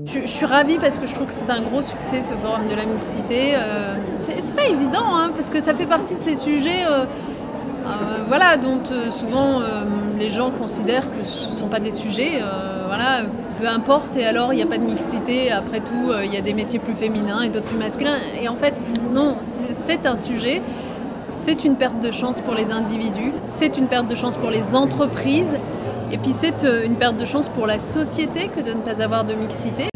Je suis ravie parce que je trouve que c'est un gros succès, ce forum de la mixité. C'est pas évident, hein, parce que ça fait partie de ces sujets voilà, dont souvent les gens considèrent que ce ne sont pas des sujets. Voilà, peu importe, et alors il n'y a pas de mixité, après tout il y a des métiers plus féminins et d'autres plus masculins. Et en fait, non, c'est un sujet, c'est une perte de chance pour les individus, c'est une perte de chance pour les entreprises, et puis c'est une perte de chance pour la société que de ne pas avoir de mixité.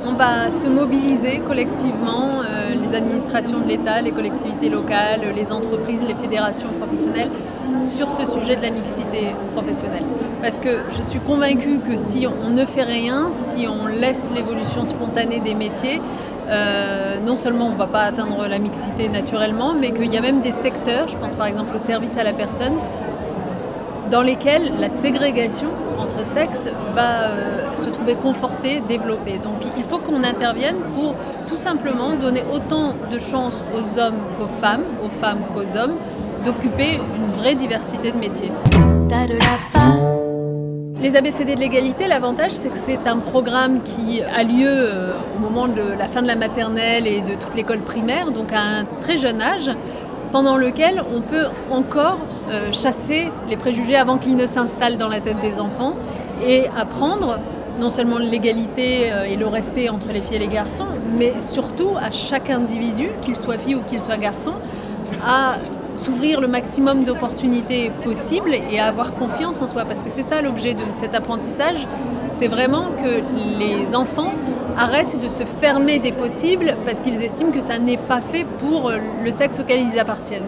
On va se mobiliser collectivement, les administrations de l'État, les collectivités locales, les entreprises, les fédérations professionnelles, sur ce sujet de la mixité professionnelle. Parce que je suis convaincue que si on ne fait rien, si on laisse l'évolution spontanée des métiers, non seulement on ne va pas atteindre la mixité naturellement, mais qu'il y a même des secteurs, je pense par exemple au service à la personne, dans lesquels la ségrégation entre sexes va se trouver confortée, développée. Donc il faut qu'on intervienne pour tout simplement donner autant de chances aux hommes qu'aux femmes d'occuper une vraie diversité de métiers. Les ABCD de l'égalité, l'avantage c'est que c'est un programme qui a lieu au moment de la fin de la maternelle et de toute l'école primaire, donc à un très jeune âge, pendant lequel on peut encore chasser les préjugés avant qu'ils ne s'installent dans la tête des enfants et apprendre non seulement l'égalité et le respect entre les filles et les garçons, mais surtout à chaque individu, qu'il soit fille ou qu'il soit garçon, à s'ouvrir le maximum d'opportunités possibles et à avoir confiance en soi. Parce que c'est ça l'objet de cet apprentissage, c'est vraiment que les enfants arrêtent de se fermer des possibles parce qu'ils estiment que ça n'est pas fait pour le sexe auquel ils appartiennent.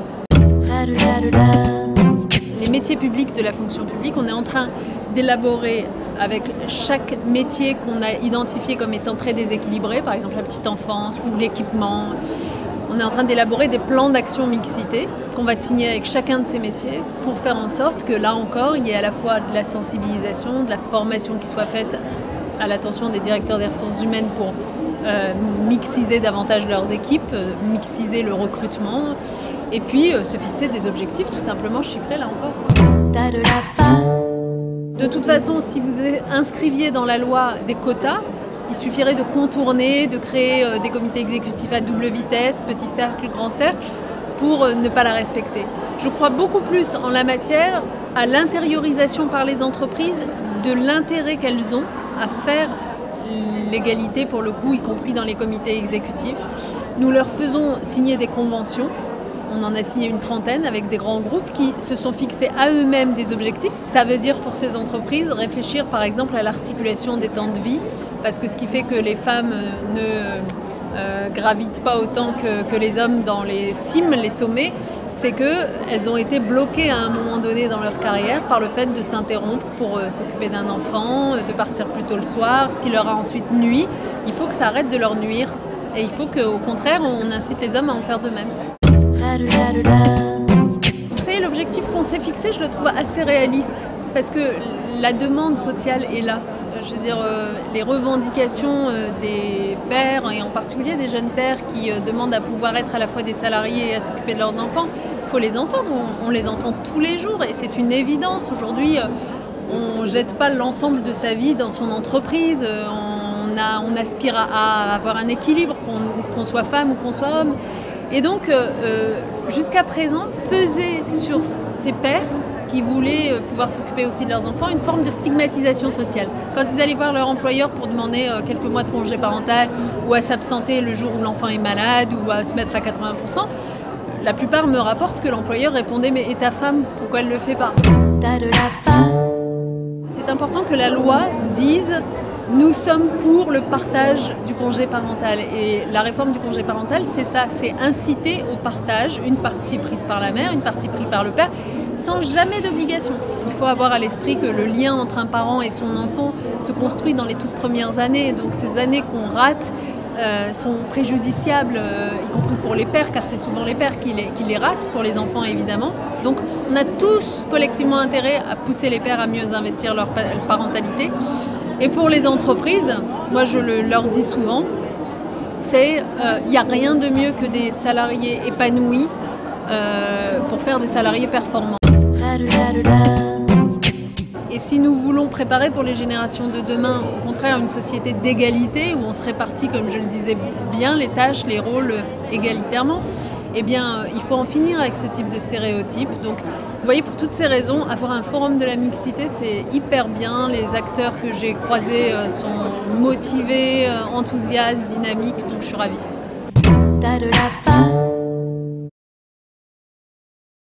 Les métiers publics de la fonction publique, on est en train d'élaborer avec chaque métier qu'on a identifié comme étant très déséquilibré, par exemple la petite enfance ou l'équipement. On est en train d'élaborer des plans d'action mixité qu'on va signer avec chacun de ces métiers pour faire en sorte que là encore, il y ait à la fois de la sensibilisation, de la formation qui soit faite à l'attention des directeurs des ressources humaines pour mixiser davantage leurs équipes, mixiser le recrutement, et puis se fixer des objectifs tout simplement chiffrés là encore. De toute façon, si vous inscriviez dans la loi des quotas, il suffirait de contourner, de créer des comités exécutifs à double vitesse, petit cercle, grand cercle, pour ne pas la respecter. Je crois beaucoup plus en la matière à l'intériorisation par les entreprises de l'intérêt qu'elles ont à faire l'égalité pour le coup, y compris dans les comités exécutifs. Nous leur faisons signer des conventions. On en a signé une trentaine avec des grands groupes qui se sont fixés à eux-mêmes des objectifs. Ça veut dire pour ces entreprises réfléchir par exemple à l'articulation des temps de vie, parce que ce qui fait que les femmes ne gravitent pas autant que les hommes dans les cimes, les sommets, c'est qu'elles ont été bloquées à un moment donné dans leur carrière par le fait de s'interrompre pour s'occuper d'un enfant, de partir plus tôt le soir, ce qui leur a ensuite nui. Il faut que ça arrête de leur nuire et il faut qu'au contraire on incite les hommes à en faire de même. Vous savez, l'objectif qu'on s'est fixé, je le trouve assez réaliste parce que la demande sociale est là. Je veux dire, les revendications des pères, et en particulier des jeunes pères qui demandent à pouvoir être à la fois des salariés et à s'occuper de leurs enfants, il faut les entendre, on les entend tous les jours et c'est une évidence. Aujourd'hui, on ne jette pas l'ensemble de sa vie dans son entreprise, on aspire à avoir un équilibre, qu'on soit femme ou qu'on soit homme. Et donc, jusqu'à présent, peser sur ces pères qui voulaient pouvoir s'occuper aussi de leurs enfants, une forme de stigmatisation sociale. Quand ils allaient voir leur employeur pour demander quelques mois de congé parental ou à s'absenter le jour où l'enfant est malade ou à se mettre à 80%, la plupart me rapportent que l'employeur répondait « Mais et ta femme, pourquoi elle ne le fait pas ?» C'est important que la loi dise « Nous sommes pour le partage du congé parental ». Et la réforme du congé parental, c'est ça, c'est inciter au partage, une partie prise par la mère, une partie prise par le père, sans jamais d'obligation. Il faut avoir à l'esprit que le lien entre un parent et son enfant se construit dans les toutes premières années. Donc ces années qu'on rate sont préjudiciables, y compris pour les pères, car c'est souvent les pères qui les ratent, pour les enfants évidemment. Donc on a tous collectivement intérêt à pousser les pères à mieux investir leur parentalité. Et pour les entreprises, moi je leur dis souvent, il n'y a rien de mieux que des salariés épanouis pour faire des salariés performants. Et si nous voulons préparer pour les générations de demain, au contraire, une société d'égalité, où on se répartit, comme je le disais bien, les tâches, les rôles égalitairement, eh bien, il faut en finir avec ce type de stéréotypes. Donc, vous voyez, pour toutes ces raisons, avoir un forum de la mixité, c'est hyper bien. Les acteurs que j'ai croisés sont motivés, enthousiastes, dynamiques, donc je suis ravie.